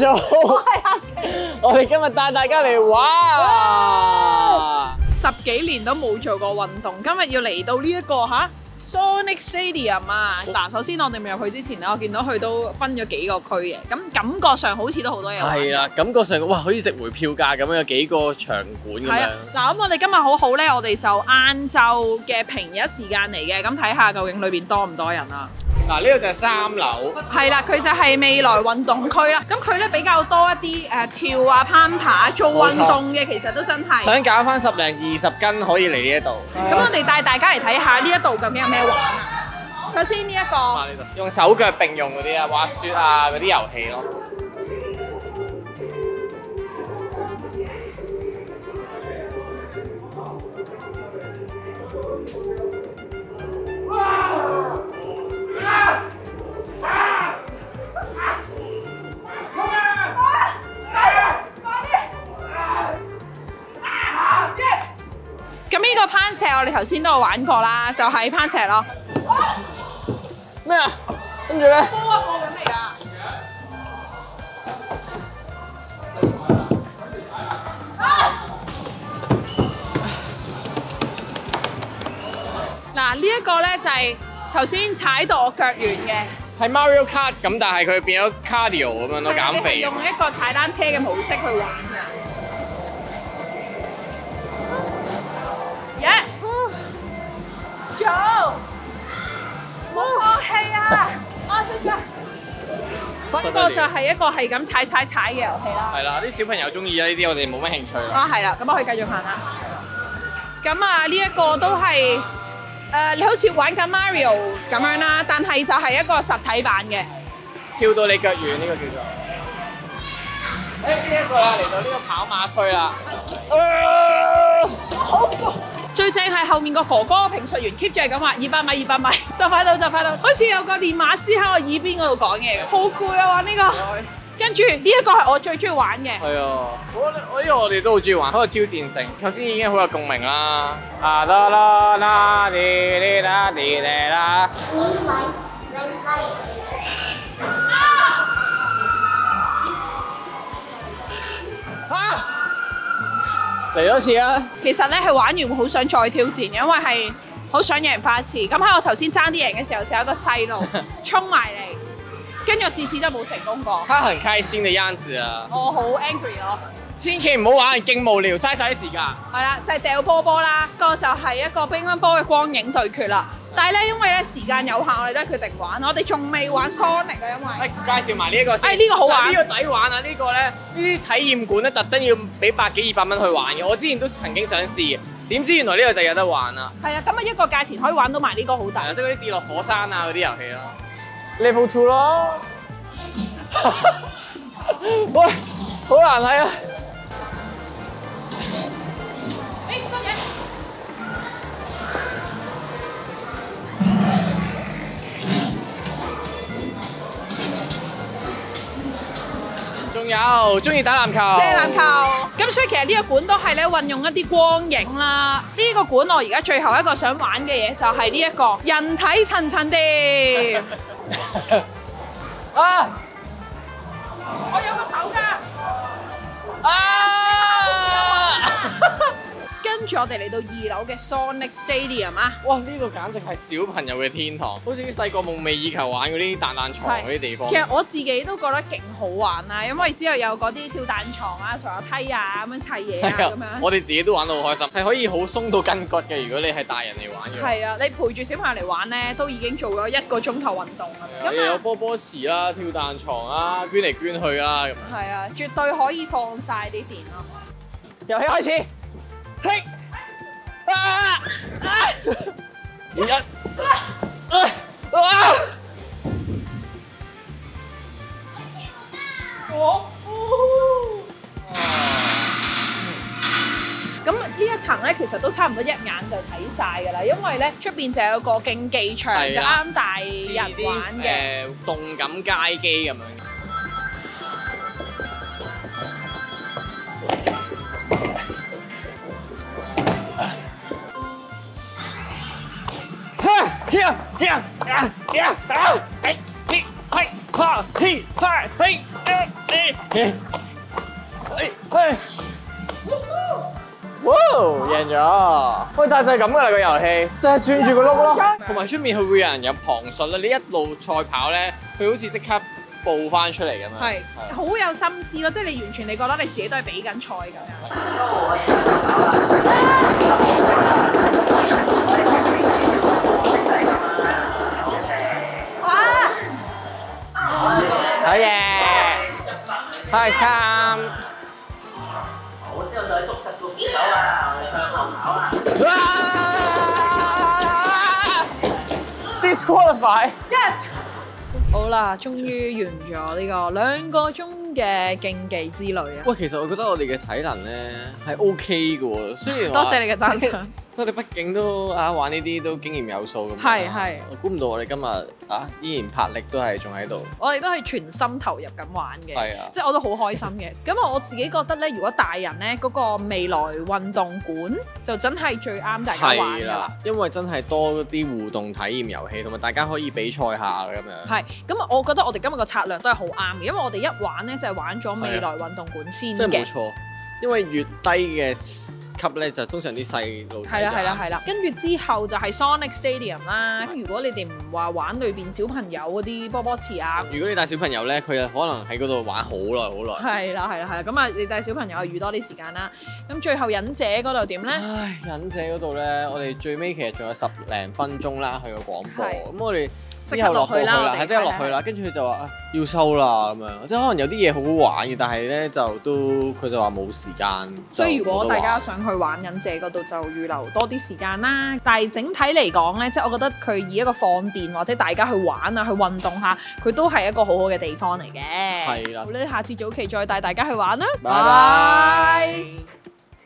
早，我哋今日帶大家嚟玩。10幾年都冇做過運動，今日要嚟到呢一個Sonic Stadium 啊！嗱，首先我哋未入去之前咧，我見到佢都分咗幾個區嘅，咁感覺上好似都好多嘢玩。係啦，感覺上哇，好似值回票價咁樣，有幾個場館咁樣。嗱，咁我哋今日好好咧，我哋就晏晝嘅平日時間嚟嘅，咁睇下究竟裏邊多唔多人啊？嗱，呢個就係3樓。係啦，佢就係未來運動區啦。咁佢咧比較多一啲跳啊、攀爬、做運動嘅，其實都真係。想減翻10零20斤可以嚟呢一度。咁我哋帶大家嚟睇下呢一度究竟有咩玩啊！首先呢一個，用手腳並用嗰啲啊，滑雪啊嗰啲遊戲咯。咁呢個攀石我哋頭先都有玩過啦，就係攀石咯。咩啊？跟住咧？波啊，播緊嚟㗎！嗱，呢一個咧就係頭先踩到我腳軟嘅。係 Mario Kart 咁，但係佢變咗 cardio 咁樣咯，減肥。用一個踩單車嘅模式去玩㗎。Yes， 做，冇放棄啊！我識㗎。呢個就係一個係咁踩嘅遊戲啦。係啦，啲小朋友中意啊，呢啲我哋冇乜興趣。啊，係啦，咁我可以繼續行啦。咁啊，呢一個都係你好似玩緊 Mario 咁樣啦，但係就係一個實體版嘅。跳到你腳軟呢個叫做。呢一個啦，嚟到呢個跑馬區啦。好攰。最正係後面個哥哥評述員 keep 住係咁話200米，就快到，好似有個練馬師喺我耳邊嗰度講嘢嘅，好攰啊玩呢個。跟住呢一個係我最中意玩嘅。係啊，因為我哋都好中意玩，好有挑戰性。首先已經好有共鳴啦。啊啦啦啦哩哩啦哩哩啦。嚟多次啊！其實咧係玩完會好想再挑戰，因為係好想贏翻一次。咁喺我頭先爭啲贏嘅時候，就有一個細路衝埋嚟，跟住我自此就冇成功過。他很開心嘅樣子啊！我好 angry 咯。千祈唔好玩，勁無聊，嘥晒啲時間。係啦，就係掉波啦，個就係一個乒乓波嘅光影對決啦。但係咧，因為咧時間有限，我哋都決定玩。我哋仲未玩 Sonic 啊，因為介紹埋呢一個先。呢個好玩，呢個抵玩啊！呢個咧，呢啲體驗館咧，特登要俾100幾200蚊去玩嘅。我之前都曾經想試，點知原來呢個就有得玩啦。係啊，咁啊一個價錢可以玩到埋呢個好大。即係嗰啲跌落火山啊嗰啲遊戲咯。Level 2咯。喂，好難睇啊！仲有中意打籃球，射籃球。咁所以其實呢個館都係咧運用一啲光影啦。呢個館我而家最後一個想玩嘅嘢就係呢一個人體層層疊。啊！我有個手㗎。啊！跟住我哋嚟到2樓嘅 Sonic Stadium 啊！哇！呢個簡直係小朋友嘅天堂，好似啲細個夢寐以求玩嗰啲彈彈床嗰啲地方。其實我自己都覺得勁好玩啊，因為之後有嗰啲跳彈床啊、上下梯啊、咁樣砌嘢啊咁樣。我哋自己都玩到好開心，係可以好鬆到筋骨嘅。如果你係大人嚟玩嘅。係啊，你陪住小朋友嚟玩咧，都已經做咗1個鐘頭運動咁樣。又有波波池啦、跳彈床啦、捐嚟捐去啦咁樣。係啊，絕對可以放晒啲電咯。遊戲開始，嘿！咁呢一層咧，其實都差唔多一眼就睇晒㗎啦，因為咧出邊就有個競技場，就啱大人玩嘅。動感街機咁樣。哇！贏咗！喂，但係就係咁噶啦個遊戲，就係轉住個碌咯。同埋出面佢會有人有旁述啦，你一路賽跑咧，佢好似即刻報翻出嚟咁樣。係，好有心思咯，即係你完全你覺得你自己都係比緊賽咁樣。好嘢！開心。我之後就喺捉實個扶手啦，我哋向後跑啦。Disqualify。Yes。好啦，終於完咗呢個2個鐘嘅競技之旅啊！喂，其實我覺得我哋嘅體能咧係 OK 嘅喎，雖然多謝你嘅讚賞。即係你畢竟都玩呢啲都經驗有數咁。係。我估唔到我哋今日依然魄力都係仲喺度。我哋都係全心投入咁玩嘅。係啊。即係我都好開心嘅。咁我自己覺得咧，如果大人咧嗰個未來運動館就真係最啱大家玩㗎啦。因為真係多啲互動體驗遊戲，同埋大家可以比賽下咁樣。係。咁我覺得我哋今日個策略都係好啱嘅，因為我哋一玩咧就係玩咗未來運動館先嘅。即係冇錯，因為越低嘅級咧就通常啲細路仔。係啦。跟住之後就係 Sonic Stadium 啦。咁如果你哋唔話玩裏邊小朋友嗰啲波波池啊，如果你帶小朋友咧，佢又可能喺嗰度玩好耐好耐。係啦。咁啊，你帶小朋友預多啲時間啦。咁最後忍者嗰度點咧？唉，忍者嗰度咧，我哋最尾其實仲有10零分鐘啦，去個廣播。咁我哋之後落到去啦，係即刻落去啦。跟住佢就話要收啦咁樣，即係可能有啲嘢好好玩嘅，但係咧佢就話冇時間。所以如果大家想去玩忍者嗰度，就預留多啲時間啦。但係整體嚟講咧，即係我覺得佢以一個放電或者大家去玩啊、去運動下，佢都係一個好好嘅地方嚟嘅。係啦。好咧，下次早期再帶大家去玩啦。拜拜。